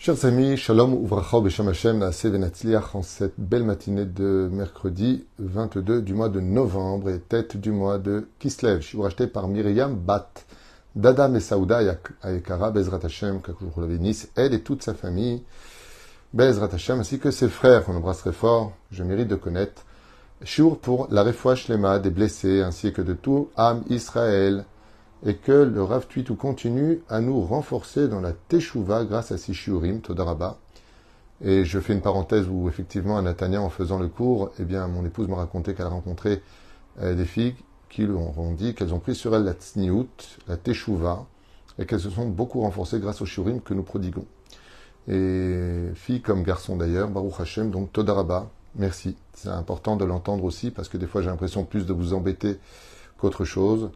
Chers amis, Shalom Uvracha Beshem Hashem Naaseh Venatzliach en cette belle matinée de mercredi 22 du mois de novembre et tête du mois de Kislev. Je suis racheté par Myriam Bat, Dada Mesaouda Ayekara, Bezrat Hashem, qu'Akadosh la bénisse, elle et toute sa famille, Bezrat Hashem, ainsi que ses frères, qu'on embrasse très fort, je mérite de connaître. Shiur pour la Refoua Shlema des blessés, ainsi que de tout Am Israël, et que le Rav Tuitou continue à nous renforcer dans la Teshuvah grâce à ces shiurim, Todaraba. Et je fais une parenthèse où, effectivement, à Natania, en faisant le cours, eh bien, mon épouse m'a raconté qu'elle a rencontré des filles qui lui ont dit qu'elles ont pris sur elles la Tzniout, la Teshuvah, et qu'elles se sont beaucoup renforcées grâce aux shiurim que nous prodiguons. Et filles comme garçons d'ailleurs, Baruch Hashem, donc Todaraba, merci. C'est important de l'entendre aussi, parce que des fois j'ai l'impression plus de vous embêter qu'autre chose.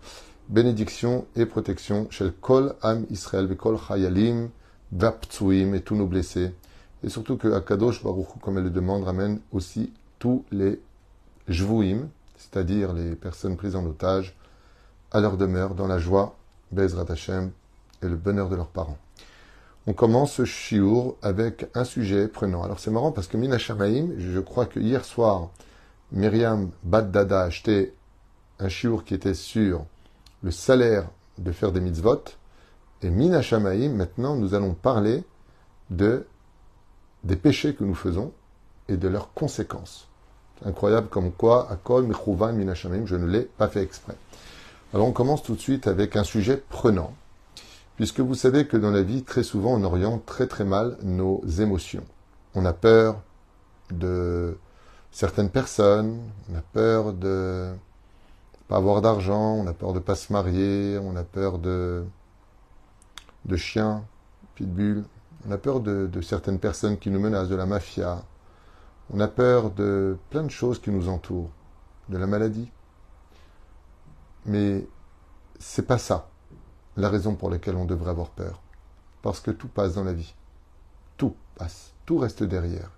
Bénédiction et protection chez le Kol Am Israël, Kol Chayalim, Vaptsuim et tous nos blessés. Et surtout que Akadosh Baruch Hu, comme elle le demande, ramène aussi tous les Jvouim, c'est-à-dire les personnes prises en otage, à leur demeure, dans la joie, Bezrat Hashem, et le bonheur de leurs parents. On commence ce shiur avec un sujet prenant. Alors c'est marrant parce que Mina Shamaim, je crois que hier soir, Myriam Bat Dada a acheté un shiur qui était sur le salaire de faire des mitzvot, et Mina Shamaim, maintenant, nous allons parler des péchés que nous faisons et de leurs conséquences. C'est incroyable comme quoi, Akol Mechouvan Mina Shamaim, je ne l'ai pas fait exprès. Alors on commence tout de suite avec un sujet prenant, puisque vous savez que dans la vie, très souvent, on oriente très très mal nos émotions. On a peur de certaines personnes, on a peur de pas avoir d'argent, on a peur de pas se marier, on a peur de chiens, pitbull, on a peur de certaines personnes qui nous menacent, de la mafia, on a peur de plein de choses qui nous entourent, de la maladie. Mais c'est pas ça la raison pour laquelle on devrait avoir peur. Parce que tout passe dans la vie. Tout passe, tout reste derrière.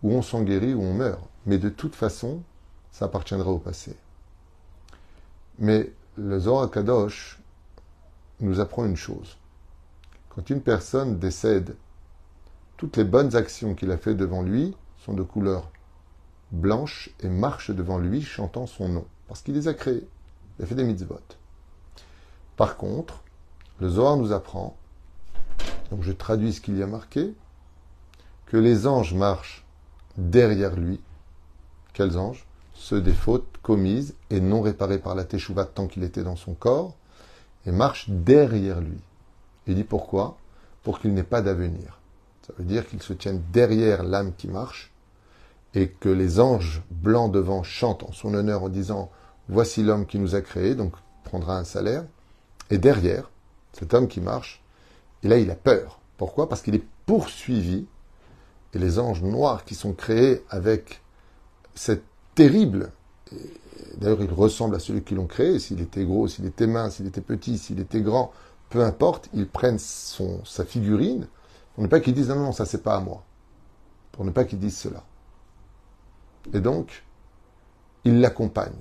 Ou on s'en guérit ou on meurt. Mais de toute façon, ça appartiendra au passé. Mais le Zohar Kadosh nous apprend une chose. Quand une personne décède, toutes les bonnes actions qu'il a faites devant lui sont de couleur blanche et marchent devant lui chantant son nom. Parce qu'il les a créées. Il a fait des mitzvot. Par contre, le Zohar nous apprend, donc je traduis ce qu'il y a marqué, que les anges marchent derrière lui. Quels anges ? Ceux des fautes commises et non réparées par la Teshuvah tant qu'il était dans son corps, et marche derrière lui. Il dit pourquoi ? Pour qu'il n'ait pas d'avenir. Ça veut dire qu'il se tienne derrière l'âme qui marche, et que les anges blancs devant chantent en son honneur en disant « Voici l'homme qui nous a créés, donc prendra un salaire », et derrière, cet homme qui marche, et là il a peur. Pourquoi ? Parce qu'il est poursuivi, et les anges noirs qui sont créés avec cette terrible. D'ailleurs, il ressemble à celui qui l'ont créé. S'il était gros, s'il était mince, s'il était petit, s'il était grand, peu importe, ils prennent sa figurine pour ne pas qu'ils disent non, non, ça c'est pas à moi. Pour ne pas qu'ils disent cela. Et donc, ils l'accompagnent.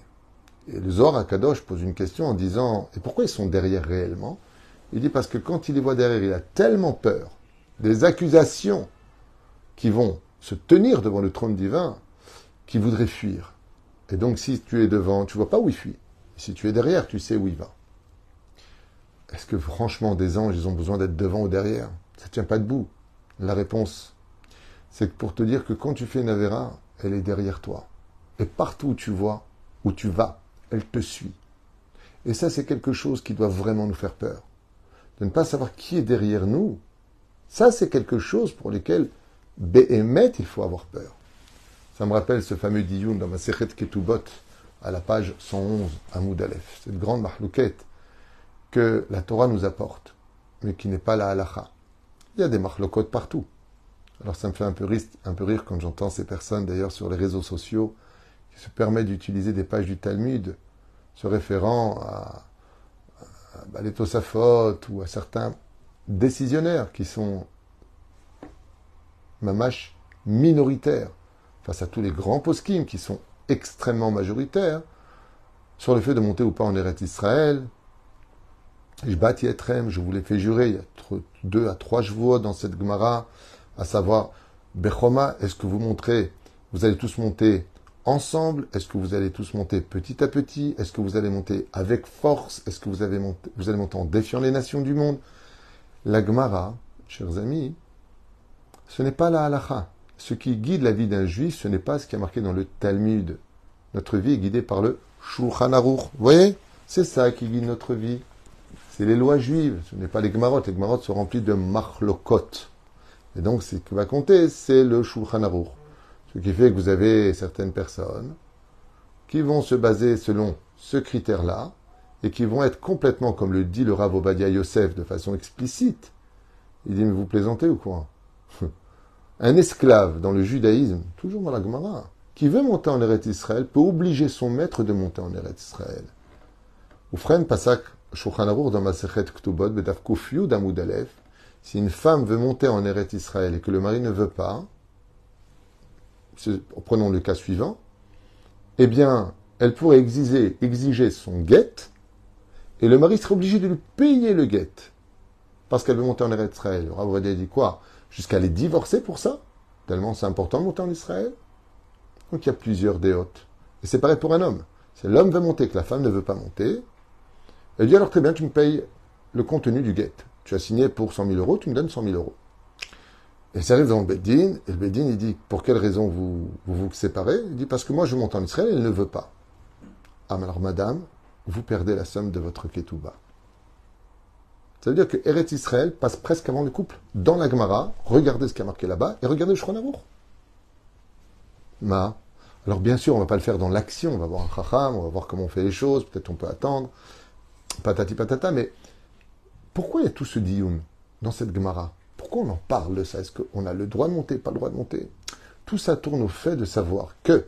Et le Zohar HaKadosh pose une question en disant et pourquoi ils sont derrière réellement ? Il dit parce que quand il les voit derrière, il a tellement peur des accusations qui vont se tenir devant le trône divin qui voudrait fuir. Et donc, si tu es devant, tu vois pas où il fuit. Si tu es derrière, tu sais où il va. Est-ce que franchement, des anges, ils ont besoin d'être devant ou derrière ? Ça ne tient pas debout. La réponse, c'est pour te dire que quand tu fais une avéra, elle est derrière toi. Et partout où tu vois, où tu vas, elle te suit. Et ça, c'est quelque chose qui doit vraiment nous faire peur. De ne pas savoir qui est derrière nous, ça, c'est quelque chose pour lequel, Béhémet, il faut avoir peur. Ça me rappelle ce fameux diyun dans ma Masechet Ketubot, à la page 111, Amoud Aleph. Cette grande mahlouquette que la Torah nous apporte, mais qui n'est pas la halacha. Il y a des mahloukot partout. Alors ça me fait un peu rire quand j'entends ces personnes, d'ailleurs, sur les réseaux sociaux, qui se permettent d'utiliser des pages du Talmud, se référant à les Tosafot ou à certains décisionnaires qui sont mamash minoritaires, face à tous les grands poskim qui sont extrêmement majoritaires, sur le fait de monter ou pas en Eretz Israël, Ishbat Yetrem, je vous l'ai fait jurer, il y a 2 à 3 chevaux dans cette Gemara, à savoir, Bechoma, est-ce que vous allez tous monter ensemble? Est-ce que vous allez tous monter petit à petit? Est-ce que vous allez monter avec force? Est-ce que vous allez monter en défiant les nations du monde? La Gemara, chers amis, ce n'est pas la halacha. Ce qui guide la vie d'un juif, ce n'est pas ce qui est marqué dans le Talmud. Notre vie est guidée par le Shulchan Aruch. Vous voyez? C'est ça qui guide notre vie. C'est les lois juives. Ce n'est pas les Gemarot. Les Gemarot sont remplis de machlokot. Et donc, ce qui va compter, c'est le Shulchan Aruch. Ce qui fait que vous avez certaines personnes qui vont se baser selon ce critère-là et qui vont être complètement, comme le dit le Rav Obadia Yosef de façon explicite. Il dit, mais vous plaisantez ou quoi? Un esclave dans le judaïsme, toujours dans la Gemara, qui veut monter en Eretz Israël, peut obliger son maître de monter en Eretz Israël. Oufren Pasak Shulchan Aruch dans Masechet Ktubot, Bedaf Kuf Yud Amud Aleph, si une femme veut monter en Eretz Israël et que le mari ne veut pas, prenons le cas suivant, eh bien, elle pourrait exiger son guet, et le mari serait obligé de lui payer le guet, parce qu'elle veut monter en Eretz Israël. Le Rav Ovadia dit quoi? Jusqu'à les divorcer pour ça? Tellement c'est important de monter en Israël. Donc il y a plusieurs déotes. Et c'est pareil pour un homme. Si l'homme veut monter, que la femme ne veut pas monter, elle dit alors très bien, tu me payes le contenu du guet. Tu as signé pour 100 000 euros, tu me donnes 100 000 euros. Et ça arrive dans le Beddin, et le Beddin il dit, pour quelle raison vous séparez? Il dit, parce que moi je monte en Israël, elle ne veut pas. Ah mais alors madame, vous perdez la somme de votre ketouba. Ça veut dire que Eretz Israël passe presque avant le couple. Dans la Gemara, regardez ce qui a marqué là-bas et regardez le Shulchan Aruch. Alors bien sûr, on ne va pas le faire dans l'action, on va voir un chacham, on va voir comment on fait les choses, peut-être on peut attendre, patati patata, mais pourquoi il y a tout ce dioun dans cette Gemara? Pourquoi on en parle de ça? Est-ce qu'on a le droit de monter, pas le droit de monter? Tout ça tourne au fait de savoir que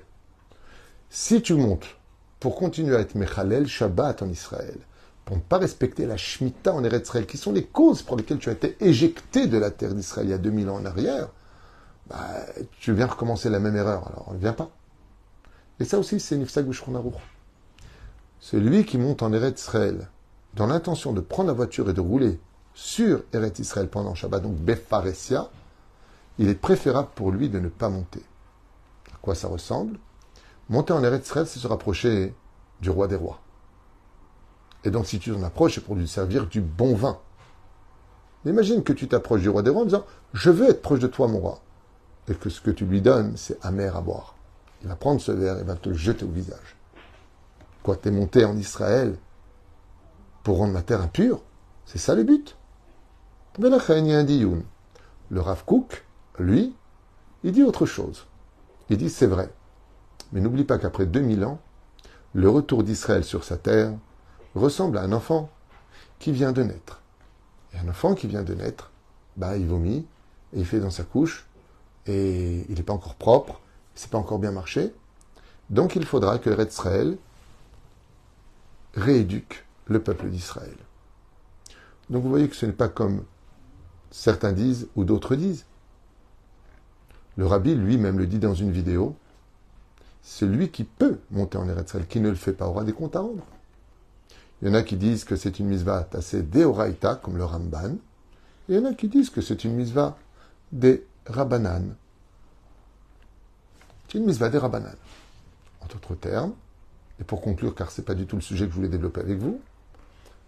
si tu montes pour continuer à être Mechalel Shabbat en Israël, pour ne pas respecter la Shemitah en Eretz Israël, qui sont les causes pour lesquelles tu as été éjecté de la terre d'Israël il y a 2000 ans en arrière, tu viens recommencer la même erreur, alors ne viens pas. Et ça aussi, c'est Nifsag Shulchan Aruch. Celui qui monte en Eretz Israël dans l'intention de prendre la voiture et de rouler sur Eretz Israël pendant Shabbat, donc Befaresia, il est préférable pour lui de ne pas monter. À quoi ça ressemble? Monter en Eretz Israël, c'est se rapprocher du roi des rois. Et donc, si tu t'en approches, c'est pour lui servir du bon vin. Imagine que tu t'approches du roi des rois en disant « Je veux être proche de toi, mon roi ». Et que ce que tu lui donnes, c'est amer à boire. Il va prendre ce verre et va te le jeter au visage. Quoi, t'es monté en Israël pour rendre ma terre impure? C'est ça le but. Mais là, il y a un dioun. Le Rav Kook, lui, il dit autre chose. Il dit « C'est vrai. Mais n'oublie pas qu'après 2000 ans, le retour d'Israël sur sa terre ressemble à un enfant qui vient de naître. Et un enfant qui vient de naître, il vomit, et il fait dans sa couche, et il n'est pas encore propre, c'est pas encore bien marché. Donc il faudra que Eretz Israël rééduque le peuple d'Israël. Donc vous voyez que ce n'est pas comme certains disent ou d'autres disent. Le rabbi lui-même le dit dans une vidéo, celui qui peut monter en Eretz Israël, qui ne le fait pas, aura des comptes à rendre. Il y en a qui disent que c'est une mitzvah tassée d'Eoraita, comme le Ramban. Et il y en a qui disent que c'est une mitzvah des Rabbanan. C'est une mitzvah des Rabbanan. En d'autres termes, et pour conclure, car ce n'est pas du tout le sujet que je voulais développer avec vous,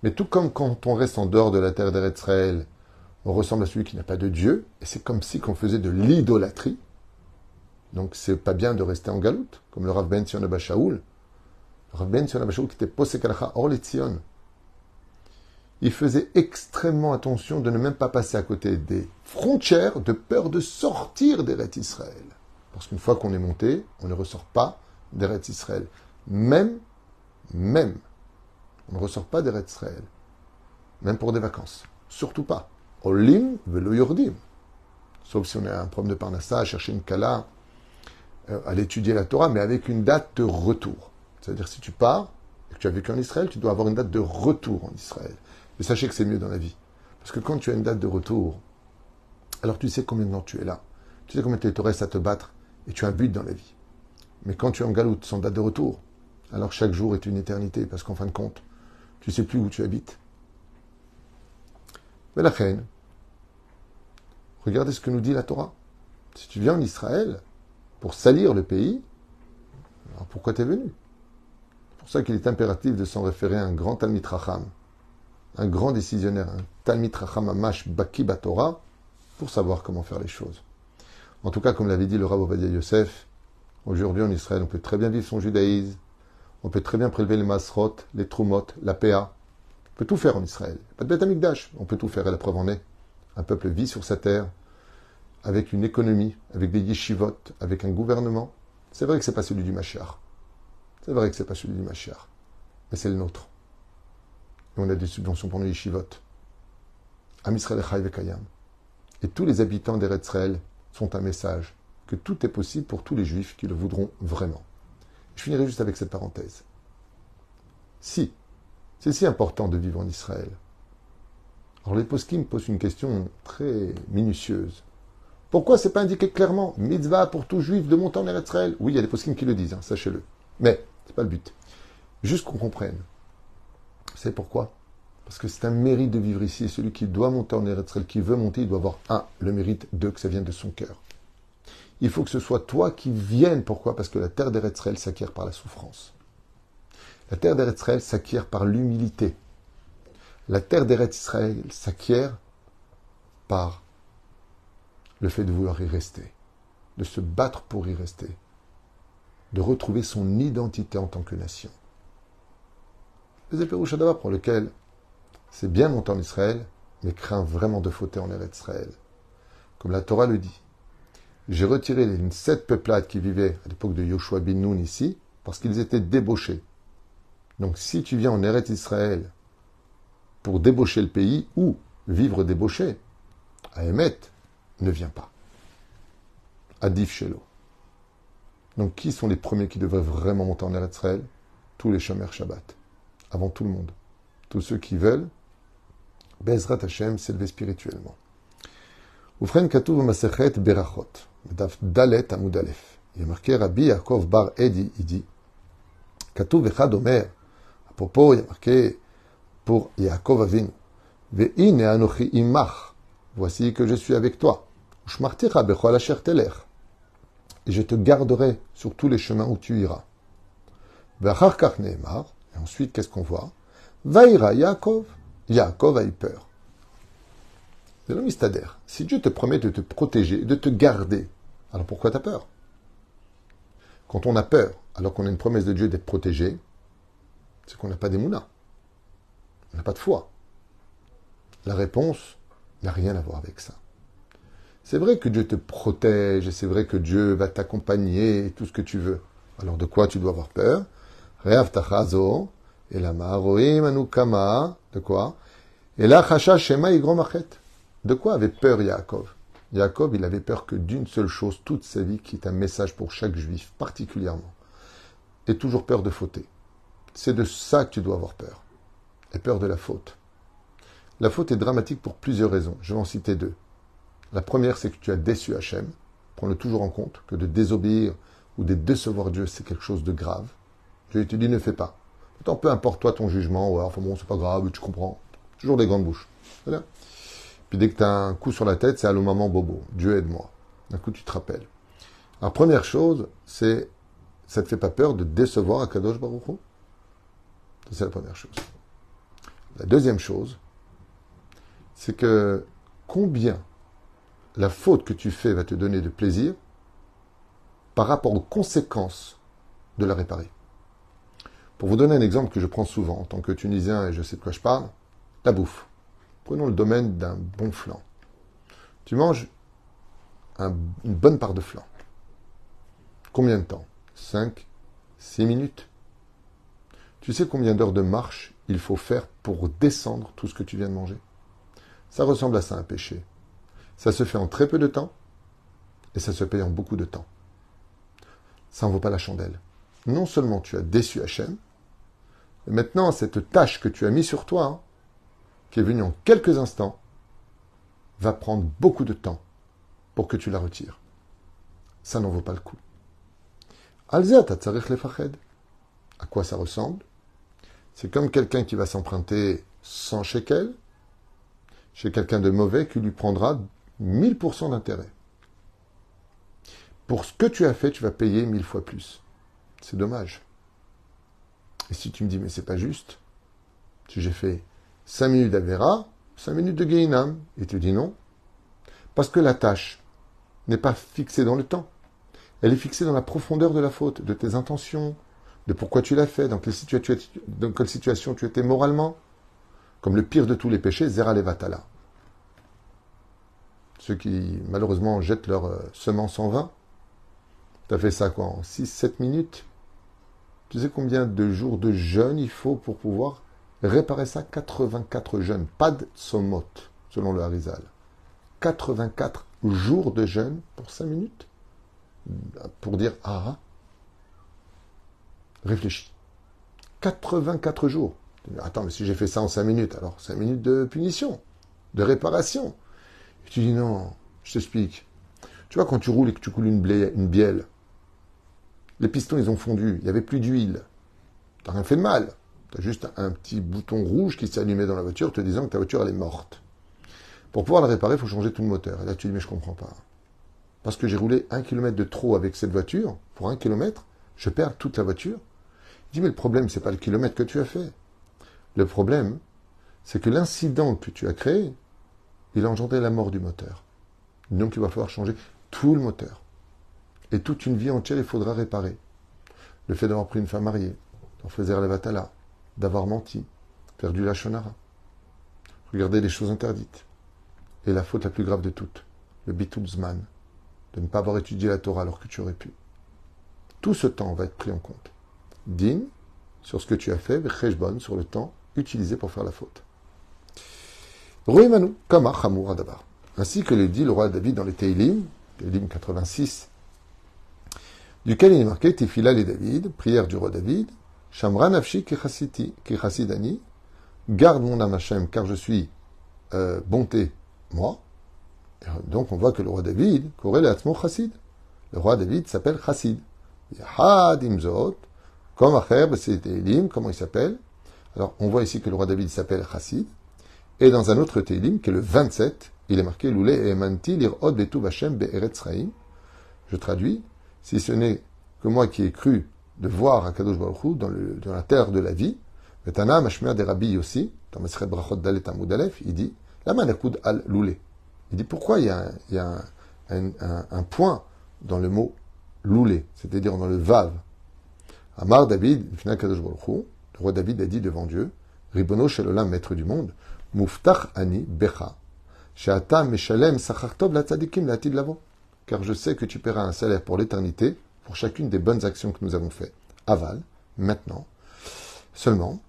mais tout comme quand on reste en dehors de la terre d'Eretz Israël, on ressemble à celui qui n'a pas de Dieu, et c'est comme si qu'on faisait de l'idolâtrie. Donc c'est pas bien de rester en galoute, comme le Rav Ben Sion Abba Shaul. Le Rav Ben Sion Abba Shaul qui était posé kalacha hors les Tzion. Il faisait extrêmement attention de ne même pas passer à côté des frontières de peur de sortir d'Eretz Israël. Parce qu'une fois qu'on est monté, on ne ressort pas d'Eretz Israël. Même, on ne ressort pas d'Eretz Israël. Même pour des vacances. Surtout pas. Olim velo yordim. Sauf si on a un problème de parnassa, à chercher une kala, à l'étudier la Torah, mais avec une date de retour. C'est-à-dire, si tu pars et que tu as vécu en Israël, tu dois avoir une date de retour en Israël. Et sachez que c'est mieux dans la vie. Parce que quand tu as une date de retour, alors tu sais combien de temps tu es là. Tu sais combien de temps il te reste à te battre et tu as un but dans la vie. Mais quand tu es en galoute sans date de retour, alors chaque jour est une éternité parce qu'en fin de compte, tu ne sais plus où tu habites. Mais la reine, regardez ce que nous dit la Torah. Si tu viens en Israël pour salir le pays, alors pourquoi tu es venu? C'est pour ça qu'il est impératif de s'en référer à un grand Talmid Racham, un grand décisionnaire, un Talmid Racham Amash Baki Batorah, pour savoir comment faire les choses. En tout cas, comme l'avait dit le Rav Ovadia Yosef, aujourd'hui en Israël, on peut très bien vivre son judaïsme, on peut très bien prélever les masrot, les trumot, la PA. On peut tout faire en Israël. Pas de Beth Amikdash, on peut tout faire, et la preuve en est. Un peuple vit sur sa terre, avec une économie, avec des yeshivot, avec un gouvernement. C'est vrai que c'est pas celui du Mashiach. C'est vrai que c'est pas celui du Mashiach. Mais c'est le nôtre. Et on a des subventions pour nos yeshivot. Am Israël Chai Vekayam. Et tous les habitants d'Eretz Israël sont un message que tout est possible pour tous les juifs qui le voudront vraiment. Je finirai juste avec cette parenthèse. Si c'est si important de vivre en Israël, alors les poskim posent une question très minutieuse. Pourquoi c'est pas indiqué clairement mitzvah pour tout juif de monter en Eretz Israël? Oui, il y a des poskim qui le disent, sachez-le. Mais c'est pas le but. Juste qu'on comprenne. Vous savez pourquoi? Parce que c'est un mérite de vivre ici. Et celui qui doit monter en Eretz Israël, qui veut monter, il doit avoir le mérite, que ça vienne de son cœur. Il faut que ce soit toi qui viennes. Pourquoi? Parce que la terre d'Eretz Israël s'acquiert par la souffrance. La terre d'Eretz Israël s'acquiert par l'humilité. La terre d'Eretz Israël s'acquiert par le fait de vouloir y rester, de se battre pour y rester, de retrouver son identité en tant que nation. C'est le Pérouche Adava pour lequel c'est bien monter en Israël, mais craint vraiment de fauter en Eretz Israël. Comme la Torah le dit. J'ai retiré les 7 peuplades qui vivaient à l'époque de Yoshua bin Nun ici, parce qu'ils étaient débauchés. Donc si tu viens en Eretz Israël pour débaucher le pays ou vivre débauché, à Emet, ne viens pas. Adif Shelo. Donc qui sont les premiers qui devraient vraiment monter en Eretz Israël? Tous les Shomer Shabbat. Avant tout le monde. Tous ceux qui veulent, Bezrat Hashem, s'élever spirituellement. Ufren Katuv Masechet Berachot. Daf Dalet Amud Aleph. Il est marqué Rabbi Yaakov Bar Edi, il dit Katuv Echad Omer. À propos, il est marqué pour Yaakov Avinu. Ve'ine Anochi Imach. Voici que je suis avec toi. Ushmarticha Bechol Asher Telech. Et je te garderai sur tous les chemins où tu iras. Ve'achar Kach Neemar. Et ensuite, qu'est-ce qu'on voit? Vaïra Yaakov. Yaakov a eu peur. C'est le mystère. Si Dieu te promet de te protéger, de te garder, alors pourquoi tu as peur? Quand on a peur, alors qu'on a une promesse de Dieu d'être protégé, c'est qu'on n'a pas d'émouna. On n'a pas de foi. La réponse n'a rien à voir avec ça. C'est vrai que Dieu te protège, et c'est vrai que Dieu va t'accompagner, et tout ce que tu veux. Alors de quoi tu dois avoir peur? Re'av tachazo, et la ma'aroim anukama, de quoi? Et la chasha shema igrom achet. De quoi avait peur Yaakov? Yaakov, il avait peur que d'une seule chose toute sa vie, qui est un message pour chaque juif, particulièrement. Et toujours peur de fauter. C'est de ça que tu dois avoir peur. Et peur de la faute. La faute est dramatique pour plusieurs raisons. Je vais en citer 2. La première, c'est que tu as déçu Hachem. Prends-le toujours en compte, que de désobéir ou de décevoir Dieu, c'est quelque chose de grave. Dieu te dit, ne fais pas. Pourtant, peu importe toi ton jugement, ouais, enfin bon, c'est pas grave, tu comprends. Toujours des grandes bouches. Voilà. Puis dès que tu as un coup sur la tête, c'est allô maman bobo, Dieu aide-moi. D'un coup, tu te rappelles. Alors, première chose, c'est, ça te fait pas peur de décevoir Akadosh Baruch Hu? C'est la première chose. La deuxième chose, c'est que combien la faute que tu fais va te donner de plaisir par rapport aux conséquences de la réparer. Pour vous donner un exemple que je prends souvent en tant que Tunisien et je sais de quoi je parle, la bouffe. Prenons le domaine d'un bon flan. Tu manges une bonne part de flan. Combien de temps? 5, 6 minutes. Tu sais combien d'heures de marche il faut faire pour descendre tout ce que tu viens de manger? Ça ressemble à ça, un péché. Ça se fait en très peu de temps et ça se paye en beaucoup de temps. Ça n'en vaut pas la chandelle. Non seulement tu as déçu Hachem, mais maintenant cette tâche que tu as mise sur toi, hein, qui est venue en quelques instants, va prendre beaucoup de temps pour que tu la retires. Ça n'en vaut pas le coup. Alzat atzarich lefached. À quoi ça ressemble? C'est comme quelqu'un qui va s'emprunter 100 shekels. chez quelqu'un de mauvais qui lui prendra 1000% d'intérêt. Pour ce que tu as fait, tu vas payer 1000 fois plus. C'est dommage. Et si tu me dis, mais c'est pas juste, si j'ai fait 5 minutes d'Avera, 5 minutes de Gehinam, et tu dis non, parce que la tâche n'est pas fixée dans le temps. Elle est fixée dans la profondeur de la faute, de tes intentions, de pourquoi tu l'as fait, dans quelle situation tu étais moralement. Comme le pire de tous les péchés, Zera Levatala. Ceux qui, malheureusement, jettent leur semence en vain. Tu as fait ça quoi, en 6-7 minutes? Tu sais combien de jours de jeûne il faut pour pouvoir réparer ça? 84 jeûnes. Pas de somot, selon le Harizal. 84 jours de jeûne pour 5 minutes? Pour dire ah, réfléchis. 84 jours. Attends, mais si j'ai fait ça en 5 minutes, alors 5 minutes de punition, de réparation. Et tu dis non, je t'explique. Tu vois, quand tu roules et que tu coules une bielle, les pistons, ils ont fondu, il n'y avait plus d'huile. Tu n'as rien fait de mal. Tu as juste un petit bouton rouge qui s'est allumé dans la voiture te disant que ta voiture, elle est morte. Pour pouvoir la réparer, il faut changer tout le moteur. Et là, tu dis, mais je ne comprends pas. Parce que j'ai roulé 1 kilomètre de trop avec cette voiture, pour 1 kilomètre, je perds toute la voiture. Il dit, mais le problème, ce n'est pas le kilomètre que tu as fait. Le problème, c'est que l'incident que tu as créé, il a engendré la mort du moteur. Donc, il va falloir changer tout le moteur. Et toute une vie entière, il faudra réparer. Le fait d'avoir pris une femme mariée, d'avoir fait la vatala, d'avoir menti, faire du lachonara, regarder les choses interdites. Et la faute la plus grave de toutes, le bitulzman, de ne pas avoir étudié la Torah alors que tu aurais pu. Tout ce temps va être pris en compte. Din, sur ce que tu as fait, cheshbon, sur le temps utilisé pour faire la faute. Roimanu, kama chamur adabar. Ainsi que le dit le roi David dans les Teilim, Teilim 86, duquel il est marqué Tefila les David, prière du roi David, Shamra nafshi kechassidani, garde mon âme Hashem, car je suis bonté, moi. Et donc on voit que le roi David, Korel Atzmo Chassid. Le roi David s'appelle Chassid. Yahad imzot, comme Acher, c'est Teilim, comment il s'appelle? Alors on voit ici que le roi David s'appelle Chassid, et dans un autre Teilim, qui est le 27, il est marqué Loulé et Emanti lir'od betuv Hashem be'eretz chaim. Je traduis, si ce n'est que moi qui ai cru de voir Akadosh Baruch Hu dans la terre de la vie, Vetana Mashmer des Rabbi aussi, dans Maseret Brachot Dalet Amud Aleph, il dit, la manakoud al loulé. Il dit, pourquoi il y a un point dans le mot loulé, c'est-à-dire dans le vav. Amar David, Akadosh Baruch Hu, le roi David a dit devant Dieu, Ribono Shel Olam, maître du monde, Muftach ani becha, she'ata meshalem sachar tov la tzadikim la'atid lavo. Car je sais que tu paieras un salaire pour l'éternité, pour chacune des bonnes actions que nous avons faites. Aval, maintenant, seulement,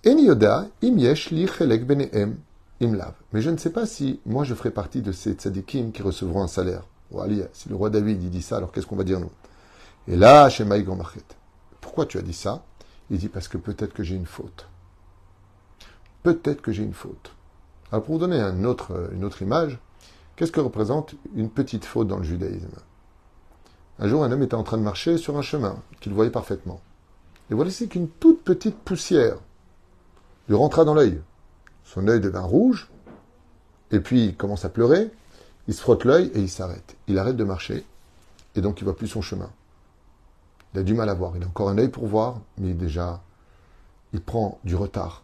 Eni yoda im yesh li chelek benehem imlav. Mais je ne sais pas si moi je ferai partie de ces tzadikim qui recevront un salaire. Ou Ali, si le roi David il dit ça, alors qu'est-ce qu'on va dire nous? Et là, chez Maïg Marchet. Pourquoi tu as dit ça? Il dit parce que peut-être que j'ai une faute. Peut-être que j'ai une faute. Alors pour vous donner une autre image, qu'est-ce que représente une petite faute dans le judaïsme? Un jour, un homme était en train de marcher sur un chemin qu'il voyait parfaitement. Et voici qu'une toute petite poussière lui rentra dans l'œil. Son œil devint rouge, et puis il commence à pleurer, il se frotte l'œil et il s'arrête. Il arrête de marcher, et donc il ne voit plus son chemin. Il a du mal à voir. Il a encore un œil pour voir, mais déjà, il prend du retard.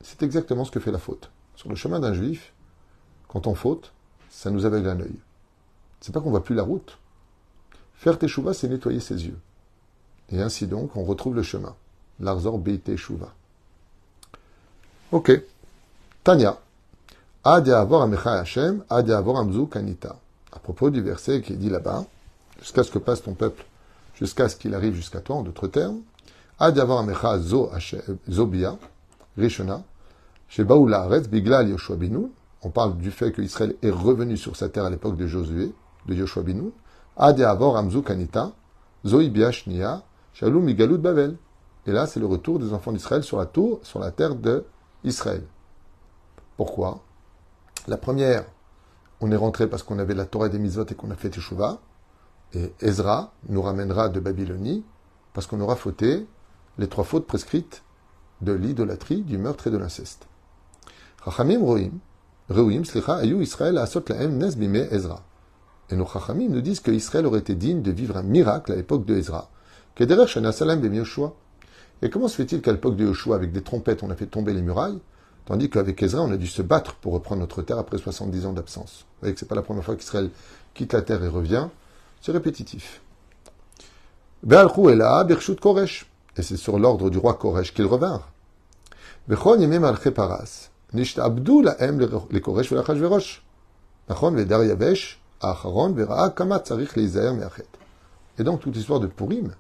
C'est exactement ce que fait la faute. Sur le chemin d'un juif, quand on faute, ça nous aveugle un œil. C'est pas qu'on voit plus la route. Faire teshuva, c'est nettoyer ses yeux. Et ainsi donc, on retrouve le chemin. L'arzor beite teshuva. Ok. Tanya. Ad ya'avor amecha Hashem, ad ya'avor amzu kanita. À propos du verset qui est dit là-bas, jusqu'à ce que passe ton peuple, jusqu'à ce qu'il arrive jusqu'à toi, en d'autres termes, ad ya'avor amecha zo bia, rishona, shebaou la'aretz biglal Yoshua binu. On parle du fait qu'Israël est revenu sur sa terre à l'époque de Josué, de Yoshua binu. Ad ya'avor amzu kanita, zoi bia shnia, shalou migalut Babel. Et là, c'est le retour des enfants d'Israël sur la terre d'Israël. Pourquoi? La première, on est rentré parce qu'on avait la Torah des Mitzvot et qu'on a fait Teshuvah. Et Ezra nous ramènera de Babylonie parce qu'on aura fauté les 3 fautes prescrites de l'idolâtrie, du meurtre et de l'inceste. Chachamim roim, Reuim, Slicha, Ayu, Israël, Asot, Laem, Nes, Bime, Ezra. Et nos Chachamim nous disent qu'Israël aurait été digne de vivre un miracle à l'époque de Ezra. Kederer, Shana, Salam, Bem, Yoshua. Et comment se fait-il qu'à l'époque de Yoshua, avec des trompettes, on a fait tomber les murailles, tandis qu'avec Ezra, on a dû se battre pour reprendre notre terre après 70 ans d'absence. Vous voyez que c'est pas la première fois qu'Israël quitte la terre et revient. C'est répétitif. Be'alchou ela birshut Koresh. Et c'est sur l'ordre du roi Koresh qu'ils revinrent. Bechon yemem malche paras. Nishtabdu laem le Koresh velachashverosh. Nachon vedar yavesh acharon vera'a kama tzarich leizaher me'achet. Et donc toute l'histoire de Purim,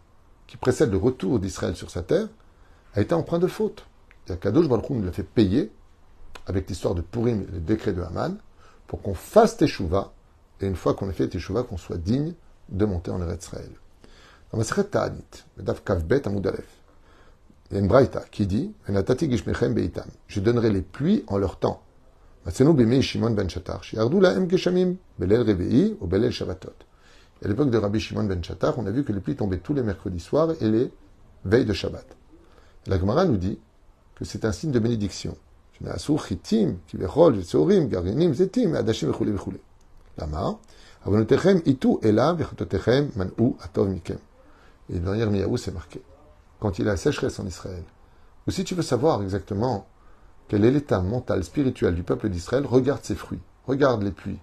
qui précède le retour d'Israël sur sa terre, a été empreinte de faute. Et Kadosh Baruch Hu nous l'a fait payer avec l'histoire de Purim et le décret de Haman pour qu'on fasse Teshuvah, et une fois qu'on a fait Teshuvah, qu'on soit digne de monter en Eretz Israël. Dans ma Masechet Ta'anit, Daf Kavbet Amud Aleph, il y a une braïta qui dit Venatati gishmechem beitam. Je donnerai les pluies en leur temps. Matzenu bimei Shimon ben Shatar, shiardu lahem geshamim, belel revei ou belel shabbatot. À l'époque de Rabbi Shimon ben Shatar, on a vu que les pluies tombaient tous les mercredis soirs et les veilles de Shabbat. Et la Gemara nous dit que c'est un signe de bénédiction. Asur chitim, kivechol, zetzorim, garinim, zetim, adashim vechule vechule. Lama, avonotechem itu ela vechatotechem man'u atov mikem. Et dans Yirmiyahu, c'est marqué. Quand il y a la sécheresse en Israël, ou si tu veux savoir exactement quel est l'état mental, spirituel du peuple d'Israël, regarde ses fruits, regarde les pluies.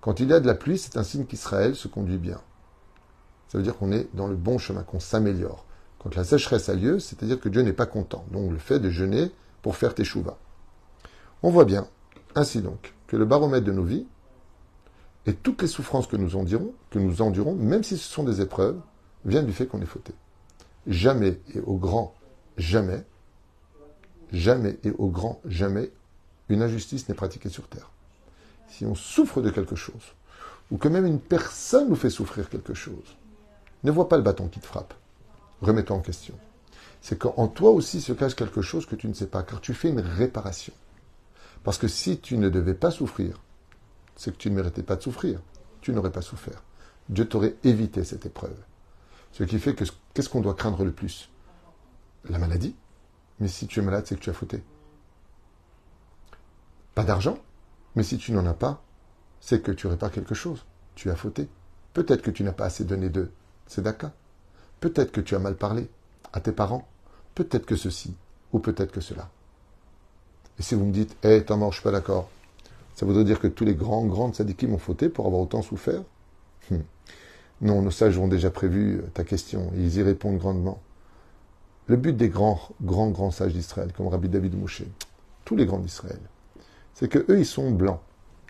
Quand il y a de la pluie, c'est un signe qu'Israël se conduit bien. Ça veut dire qu'on est dans le bon chemin, qu'on s'améliore. Quand la sécheresse a lieu, c'est-à-dire que Dieu n'est pas content. Donc le fait de jeûner pour faire teshuva. On voit bien, ainsi donc, que le baromètre de nos vies et toutes les souffrances que nous endurons, même si ce sont des épreuves, viennent du fait qu'on est fauté. Jamais et au grand jamais, jamais et au grand jamais, une injustice n'est pratiquée sur terre. Si on souffre de quelque chose, ou que même une personne nous fait souffrir quelque chose, ne vois pas le bâton qui te frappe. Remets-toi en question. C'est qu'en toi aussi se cache quelque chose que tu ne sais pas, car tu fais une réparation. Parce que si tu ne devais pas souffrir, c'est que tu ne méritais pas de souffrir. Tu n'aurais pas souffert. Dieu t'aurait évité cette épreuve. Ce qui fait que, qu'est-ce qu'on doit craindre le plus? La maladie. Mais si tu es malade, c'est que tu as fauté. Pas d'argent. Mais si tu n'en as pas, c'est que tu répares quelque chose. Tu as fauté. Peut-être que tu n'as pas assez donné de tzedaka. Peut-être que tu as mal parlé à tes parents. Peut-être que ceci, ou peut-être que cela. Et si vous me dites, t'en mort, je suis pas d'accord, ça voudrait dire que tous les grands tzadikim ont fauté pour avoir autant souffert? Non, nos sages ont déjà prévu ta question, et ils y répondent grandement. Le but des grands sages d'Israël, comme Rabbi David Moshe, tous les grands d'Israël, c'est que eux, ils sont blancs,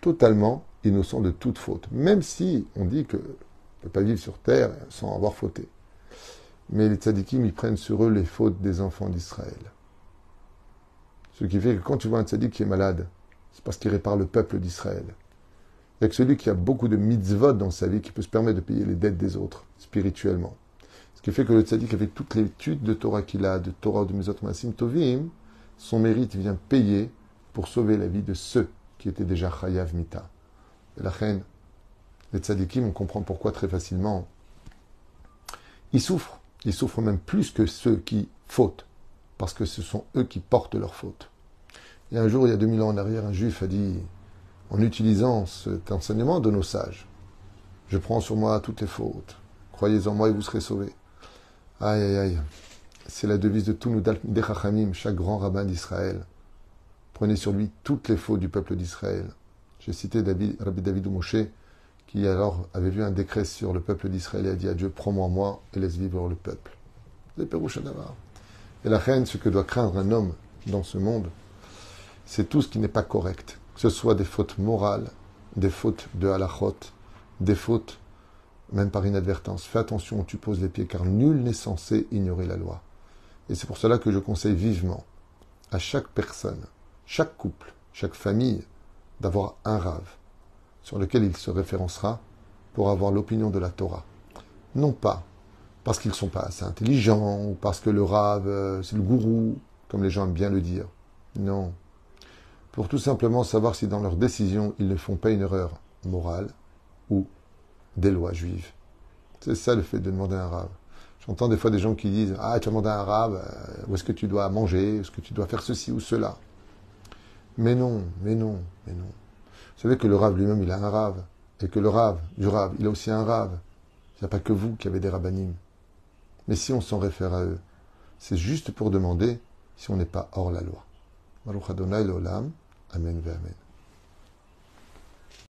totalement innocents de toute faute, même si on dit qu'on ne peut pas vivre sur terre sans avoir fauté. Mais les tzadikim, ils prennent sur eux les fautes des enfants d'Israël. Ce qui fait que quand tu vois un tzadik qui est malade, c'est parce qu'il répare le peuple d'Israël. Il n'y a que celui qui a beaucoup de mitzvot dans sa vie qui peut se permettre de payer les dettes des autres, spirituellement. Ce qui fait que le tzaddik, avec toute l'étude de Torah qu'il a, de Torah ou de Mezot Maasim Tovim, son mérite vient payer pour sauver la vie de ceux qui étaient déjà chayav mita. Et la reine, les tzadikim, on comprend pourquoi très facilement. Ils souffrent même plus que ceux qui fautent, parce que ce sont eux qui portent leurs fautes. Et un jour, il y a 2000 ans en arrière, un juif a dit, en utilisant cet enseignement de nos sages, je prends sur moi toutes les fautes, croyez en moi et vous serez sauvés. Aïe, aïe, aïe, c'est la devise de tous nos des Chachamim, chaque grand rabbin d'Israël. Prenez sur lui toutes les fautes du peuple d'Israël. J'ai cité Rabbi David Moshe, qui alors avait vu un décret sur le peuple d'Israël et a dit à Dieu, prends-moi moi et laisse vivre le peuple. C'est Pérouche Adavar. Et la reine, ce que doit craindre un homme dans ce monde, c'est tout ce qui n'est pas correct. Que ce soit des fautes morales, des fautes de halachot, des fautes même par inadvertance. Fais attention où tu poses les pieds, car nul n'est censé ignorer la loi. Et c'est pour cela que je conseille vivement à chaque personne, chaque couple, chaque famille, d'avoir un rave sur lequel il se référencera pour avoir l'opinion de la Torah. Non pas parce qu'ils ne sont pas assez intelligents, ou parce que le rave, c'est le gourou, comme les gens aiment bien le dire. Non. Pour tout simplement savoir si dans leurs décisions, ils ne font pas une erreur morale ou des lois juives. C'est ça le fait de demander un rave. J'entends des fois des gens qui disent « Ah, tu as demandé un rave, où est-ce que tu dois manger, est-ce que tu dois faire ceci ou cela ?» Mais non, mais non, mais non. Vous savez que le Rav lui-même, il a un Rav. Et que le Rav du Rav, il a aussi un Rav. Il n'y a pas que vous qui avez des rabbanim. Mais si on s'en réfère à eux, c'est juste pour demander si on n'est pas hors la loi. Baruch Adonai l'olam. Amen ve amen.